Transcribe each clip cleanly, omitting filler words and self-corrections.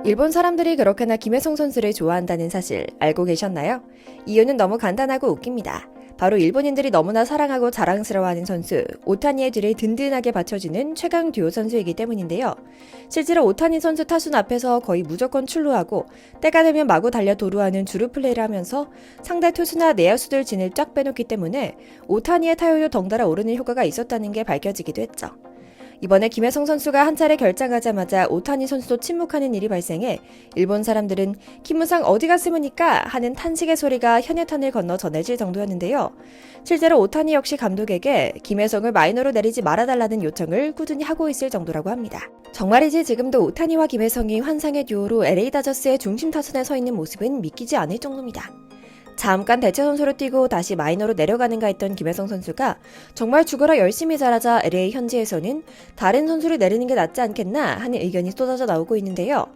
일본 사람들이 그렇게나 김혜성 선수를 좋아한다는 사실 알고 계셨나요? 이유는 너무 간단하고 웃깁니다. 바로 일본인들이 너무나 사랑하고 자랑스러워하는 선수 오타니의 뒤를 든든하게 받쳐주는 최강 듀오 선수이기 때문인데요. 실제로 오타니 선수 타순 앞에서 거의 무조건 출루하고 때가 되면 마구 달려 도루하는 주루 플레이를 하면서 상대 투수나 내야수들 진을 쫙 빼놓기 때문에 오타니의 타율도 덩달아 오르는 효과가 있었다는 게 밝혀지기도 했죠. 이번에 김혜성 선수가 한 차례 결장하자마자 오타니 선수도 침묵하는 일이 발생해 일본 사람들은 김무상 어디 갔습니까? 하는 탄식의 소리가 현해탄을 건너 전해질 정도였는데요. 실제로 오타니 역시 감독에게 김혜성을 마이너로 내리지 말아달라는 요청을 꾸준히 하고 있을 정도라고 합니다. 정말이지 지금도 오타니와 김혜성이 환상의 듀오로 LA 다저스의 중심 타선에 서 있는 모습은 믿기지 않을 정도입니다. 잠깐 대체 선수로 뛰고 다시 마이너로 내려가는가 했던 김혜성 선수가 정말 죽어라 열심히 잘하자 LA 현지에서는 다른 선수를 내리는 게 낫지 않겠나 하는 의견이 쏟아져 나오고 있는데요.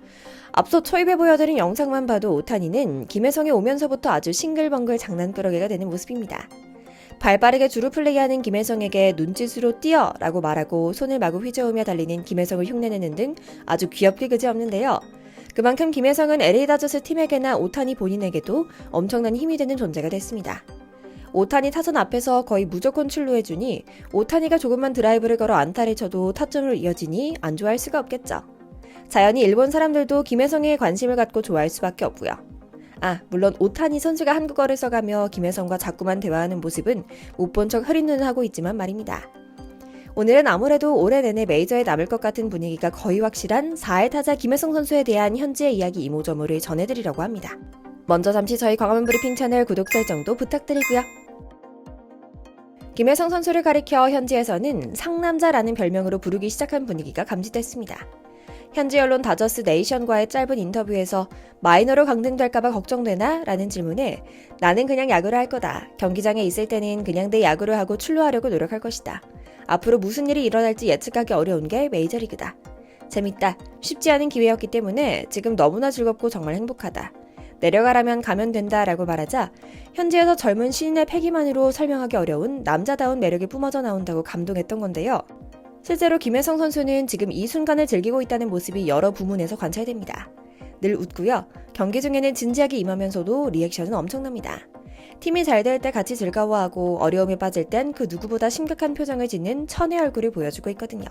앞서 초입에 보여드린 영상만 봐도 오타니는 김혜성이 오면서부터 아주 싱글벙글 장난꾸러기가 되는 모습입니다. 발빠르게 주루 플레이하는 김혜성에게 눈짓으로 뛰어! 라고 말하고 손을 마구 휘저으며 달리는 김혜성을 흉내내는 등 아주 귀엽게 그지없는데요. 그만큼 김혜성은 LA 다저스 팀에게나 오타니 본인에게도 엄청난 힘이 되는 존재가 됐습니다. 오타니 타선 앞에서 거의 무조건 출루해주니 오타니가 조금만 드라이브를 걸어 안타를 쳐도 타점으로 이어지니 안 좋아할 수가 없겠죠. 자연히 일본 사람들도 김혜성에 관심을 갖고 좋아할 수밖에 없고요. 물론 오타니 선수가 한국어를 써가며 김혜성과 자꾸만 대화하는 모습은 못 본 척 흐린 눈을 하고 있지만 말입니다. 오늘은 아무래도 올해 내내 메이저에 남을 것 같은 분위기가 거의 확실한 4회 타자 김혜성 선수에 대한 현지의 이야기 이모저모를 전해드리려고 합니다. 먼저 잠시 저희 광화문 브리핑 채널 구독 설정도 부탁드리고요. 김혜성 선수를 가리켜 현지에서는 상남자라는 별명으로 부르기 시작한 분위기가 감지됐습니다. 현지 언론 다저스 네이션과의 짧은 인터뷰에서 마이너로 강등될까봐 걱정되나? 라는 질문에 나는 그냥 야구를 할 거다. 경기장에 있을 때는 그냥 내 야구를 하고 출루하려고 노력할 것이다. 앞으로 무슨 일이 일어날지 예측하기 어려운 게 메이저리그다. 재밌다. 쉽지 않은 기회였기 때문에 지금 너무나 즐겁고 정말 행복하다. 내려가라면 가면 된다 라고 말하자 현지에서 젊은 신인의 패기만으로 설명하기 어려운 남자다운 매력이 뿜어져 나온다고 감동했던 건데요. 실제로 김혜성 선수는 지금 이 순간을 즐기고 있다는 모습이 여러 부문에서 관찰됩니다. 늘 웃고요. 경기 중에는 진지하게 임하면서도 리액션은 엄청납니다. 팀이 잘 될 때 같이 즐거워하고 어려움에 빠질 땐 그 누구보다 심각한 표정을 짓는 천의 얼굴을 보여주고 있거든요.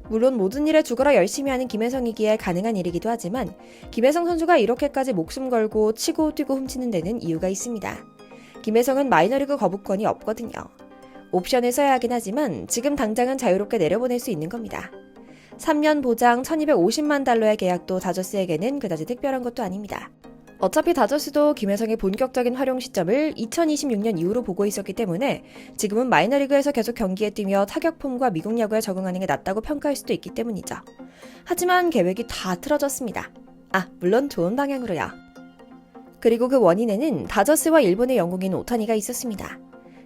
물론 모든 일에 죽어라 열심히 하는 김혜성이기에 가능한 일이기도 하지만 김혜성 선수가 이렇게까지 목숨 걸고 치고 뛰고 훔치는 데는 이유가 있습니다. 김혜성은 마이너리그 거부권이 없거든요. 옵션을 써야 하긴 하지만 지금 당장은 자유롭게 내려보낼 수 있는 겁니다. 3년 보장 1250만 달러의 계약도 다저스에게는 그다지 특별한 것도 아닙니다. 어차피 다저스도 김혜성의 본격적인 활용 시점을 2026년 이후로 보고 있었기 때문에 지금은 마이너리그에서 계속 경기에 뛰며 타격폼과 미국 야구에 적응하는 게 낫다고 평가할 수도 있기 때문이죠. 하지만 계획이 다 틀어졌습니다. 물론 좋은 방향으로요. 그리고 그 원인에는 다저스와 일본의 영웅인 오타니가 있었습니다.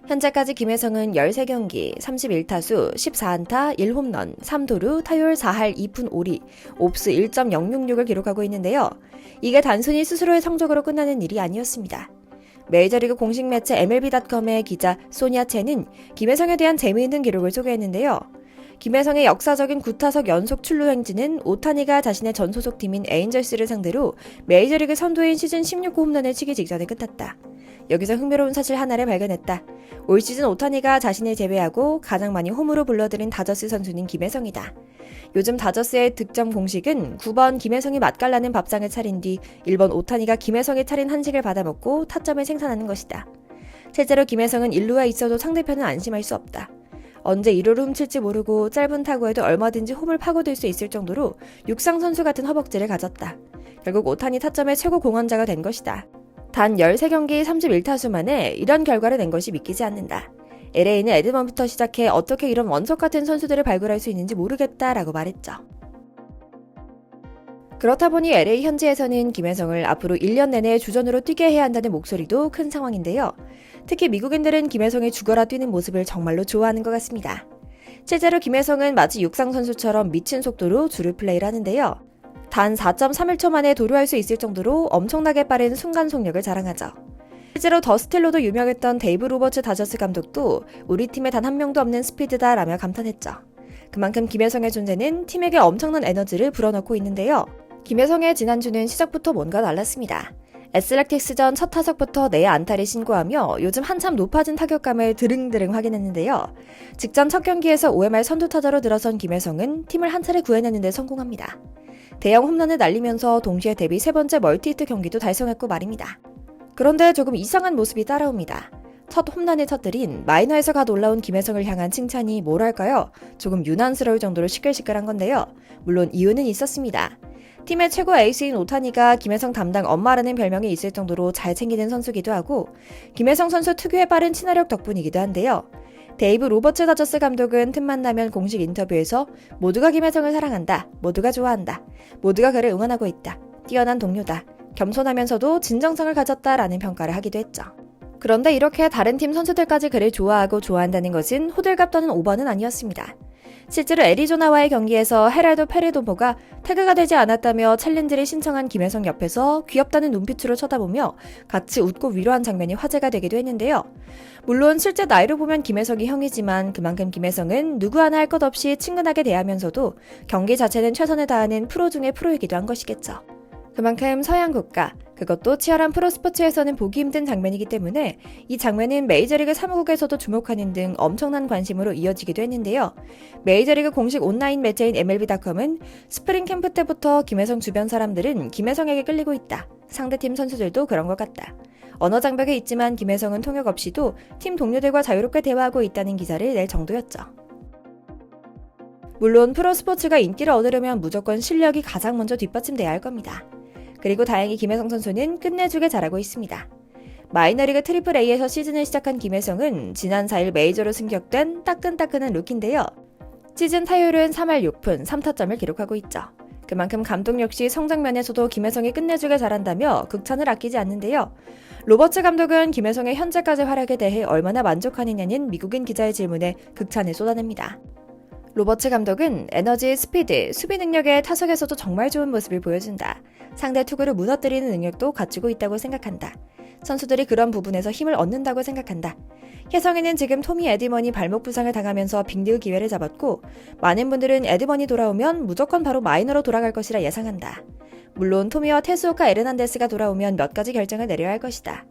현재까지 김혜성은 13경기, 31타수, 14안타, 1홈런, 3도루, 타율 4할 2푼 5리, 옵스 1.066을 기록하고 있는데요. 이게 단순히 스스로의 성적으로 끝나는 일이 아니었습니다. 메이저리그 공식 매체 MLB.com의 기자 소니아 첸은 김혜성에 대한 재미있는 기록을 소개했는데요. 김혜성의 역사적인 9타석 연속 출루 행진은 오타니가 자신의 전 소속팀인 에인절스를 상대로 메이저리그 선두인 시즌 16호 홈런을 치기 직전에 끝났다. 여기서 흥미로운 사실 하나를 발견했다. 올 시즌 오타니가 자신을 제외하고 가장 많이 홈으로 불러들인 다저스 선수는 김혜성이다. 요즘 다저스의 득점 공식은 9번 김혜성이 맛깔나는 밥상을 차린 뒤 1번 오타니가 김혜성이 차린 한식을 받아먹고 타점을 생산하는 것이다. 실제로 김혜성은 1루에 있어도 상대편은 안심할 수 없다. 언제 1루를 훔칠지 모르고 짧은 타구에도 얼마든지 홈을 파고들 수 있을 정도로 육상 선수 같은 허벅지를 가졌다. 결국 오타니 타점의 최고 공헌자가 된 것이다. 단 13경기 31타수 만에 이런 결과를 낸 것이 믿기지 않는다. LA는 에드먼부터 시작해 어떻게 이런 원석 같은 선수들을 발굴할 수 있는지 모르겠다라고 말했죠. 그렇다 보니 LA 현지에서는 김혜성을 앞으로 1년 내내 주전으로 뛰게 해야 한다는 목소리도 큰 상황인데요. 특히 미국인들은 김혜성이 죽어라 뛰는 모습을 정말로 좋아하는 것 같습니다. 실제로 김혜성은 마치 육상 선수처럼 미친 속도로 주루 플레이를 하는데요. 단 4.31초 만에 도루할 수 있을 정도로 엄청나게 빠른 순간 속력을 자랑하죠. 실제로 더 스틸로도 유명했던 데이브 로버츠 다저스 감독도 우리 팀에 단 한 명도 없는 스피드다라며 감탄했죠. 그만큼 김혜성의 존재는 팀에게 엄청난 에너지를 불어넣고 있는데요. 김혜성의 지난주는 시작부터 뭔가 달랐습니다. 애슬렉틱스전 첫 타석부터 내 안타를 신고하며 요즘 한참 높아진 타격감을 드릉드릉 확인했는데요. 직전 첫 경기에서 OMR 선두타자로 들어선 김혜성은 팀을 한 차례 구해내는 데 성공합니다. 대형 홈런을 날리면서 동시에 데뷔 3번째 멀티히트 경기도 달성했고 말입니다. 그런데 조금 이상한 모습이 따라옵니다. 첫 홈런을 터뜨린 마이너에서 갓 올라온 김혜성을 향한 칭찬이 뭐랄까요? 조금 유난스러울 정도로 시끌시끌한 건데요. 물론 이유는 있었습니다. 팀의 최고 에이스인 오타니가 김혜성 담당 엄마라는 별명이 있을 정도로 잘 챙기는 선수기도 하고 김혜성 선수 특유의 빠른 친화력 덕분이기도 한데요. 데이브 로버츠 다저스 감독은 틈만 나면 공식 인터뷰에서 모두가 김혜성을 사랑한다, 모두가 좋아한다, 모두가 그를 응원하고 있다, 뛰어난 동료다, 겸손하면서도 진정성을 가졌다라는 평가를 하기도 했죠. 그런데 이렇게 다른 팀 선수들까지 그를 좋아하고 좋아한다는 것은 호들갑 떠는 오버는 아니었습니다. 실제로 애리조나와의 경기에서 헤랄도 페르도모가 태그가 되지 않았다며 챌린지를 신청한 김혜성 옆에서 귀엽다는 눈빛으로 쳐다보며 같이 웃고 위로한 장면이 화제가 되기도 했는데요. 물론 실제 나이로 보면 김혜성이 형이지만 그만큼 김혜성은 누구 하나 할 것 없이 친근하게 대하면서도 경기 자체는 최선을 다하는 프로 중의 프로이기도 한 것이겠죠. 그만큼 서양 국가, 그것도 치열한 프로스포츠에서는 보기 힘든 장면이기 때문에 이 장면은 메이저리그 사무국에서도 주목하는 등 엄청난 관심으로 이어지기도 했는데요. 메이저리그 공식 온라인 매체인 MLB.com은 스프링 캠프 때부터 김혜성 주변 사람들은 김혜성에게 끌리고 있다. 상대팀 선수들도 그런 것 같다. 언어 장벽에 있지만 김혜성은 통역 없이도 팀 동료들과 자유롭게 대화하고 있다는 기사를 낼 정도였죠. 물론 프로스포츠가 인기를 얻으려면 무조건 실력이 가장 먼저 뒷받침돼야 할 겁니다. 그리고 다행히 김혜성 선수는 끝내주게 잘하고 있습니다. 마이너리그 AAA에서 시즌을 시작한 김혜성은 지난 4일 메이저로 승격된 따끈따끈한 루키인데요. 시즌 타율은 3할 6푼 3타점을 기록하고 있죠. 그만큼 감독 역시 성장면에서도 김혜성이 끝내주게 잘한다며 극찬을 아끼지 않는데요. 로버츠 감독은 김혜성의 현재까지 활약에 대해 얼마나 만족하느냐는 미국인 기자의 질문에 극찬을 쏟아냅니다. 로버츠 감독은 에너지, 스피드, 수비 능력에 타석에서도 정말 좋은 모습을 보여준다. 상대 투구를 무너뜨리는 능력도 갖추고 있다고 생각한다. 선수들이 그런 부분에서 힘을 얻는다고 생각한다. 혜성이는 지금 토미 에드먼이 발목 부상을 당하면서 빅리그 기회를 잡았고 많은 분들은 에드먼이 돌아오면 무조건 바로 마이너로 돌아갈 것이라 예상한다. 물론 토미와 테스오카 에르난데스가 돌아오면 몇 가지 결정을 내려야 할 것이다.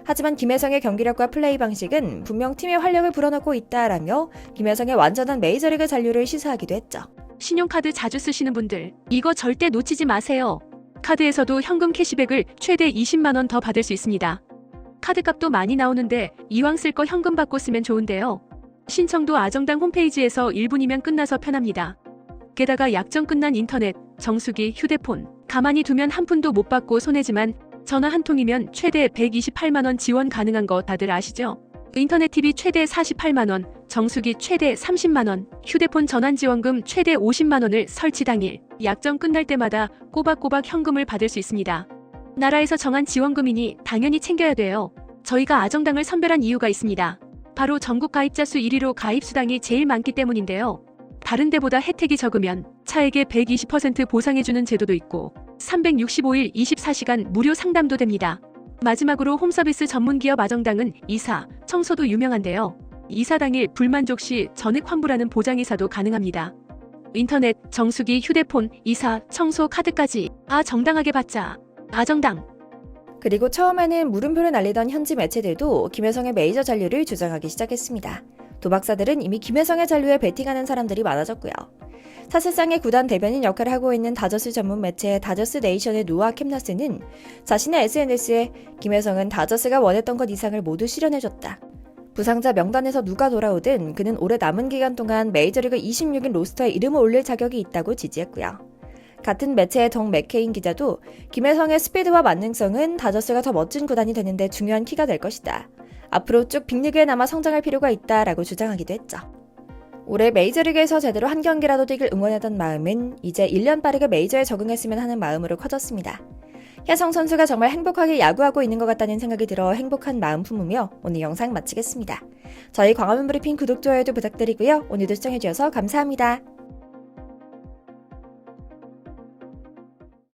하지만 김혜성의 경기력과 플레이 방식은 분명 팀의 활력을 불어넣고 있다라며 김혜성의 완전한 메이저리그 잔류를 시사하기도 했죠. 신용카드 자주 쓰시는 분들, 이거 절대 놓치지 마세요. 카드에서도 현금 캐시백을 최대 20만 원 더 받을 수 있습니다. 카드값도 많이 나오는데 이왕 쓸 거 현금 받고 쓰면 좋은데요. 신청도 아정당 홈페이지에서 1분이면 끝나서 편합니다. 게다가 약정 끝난 인터넷, 정수기, 휴대폰, 가만히 두면 한 푼도 못 받고 손해지만 전화 한 통이면 최대 128만 원 지원 가능한 거 다들 아시죠? 인터넷 TV 최대 48만 원, 정수기 최대 30만 원, 휴대폰 전환 지원금 최대 50만 원을 설치 당일, 약정 끝날 때마다 꼬박꼬박 현금을 받을 수 있습니다. 나라에서 정한 지원금이니 당연히 챙겨야 돼요. 저희가 아정당을 선별한 이유가 있습니다. 바로 전국 가입자 수 1위로 가입 수당이 제일 많기 때문인데요. 다른 데보다 혜택이 적으면 차액의 120% 보상해주는 제도도 있고 365일 24시간 무료 상담도 됩니다. 마지막으로 홈서비스 전문기업 아정당은 이사, 청소도 유명한데요. 이사 당일 불만족 시 전액 환불하는 보장이사도 가능합니다. 인터넷, 정수기, 휴대폰, 이사, 청소, 카드까지 정당하게 받자. 아정당. 그리고 처음에는 물음표를 날리던 현지 매체들도 김혜성의 메이저 잔류를 주장하기 시작했습니다. 도박사들은 이미 김혜성의 잔류에 베팅하는 사람들이 많아졌고요. 사실상의 구단 대변인 역할을 하고 있는 다저스 전문 매체 다저스 네이션의 노아 캡너스는 자신의 SNS에 김혜성은 다저스가 원했던 것 이상을 모두 실현해줬다. 부상자 명단에서 누가 돌아오든 그는 올해 남은 기간 동안 메이저리그 26인 로스터에 이름을 올릴 자격이 있다고 지지했고요. 같은 매체의 정 맥케인 기자도 김혜성의 스피드와 만능성은 다저스가 더 멋진 구단이 되는데 중요한 키가 될 것이다. 앞으로 쭉 빅리그에 남아 성장할 필요가 있다라고 주장하기도 했죠. 올해 메이저리그에서 제대로 한 경기라도 뛰길 응원하던 마음은 이제 1년 빠르게 메이저에 적응했으면 하는 마음으로 커졌습니다. 혜성 선수가 정말 행복하게 야구하고 있는 것 같다는 생각이 들어 행복한 마음 품으며 오늘 영상 마치겠습니다. 저희 광화문 브리핑 구독, 좋아요도 부탁드리고요. 오늘도 시청해주셔서 감사합니다.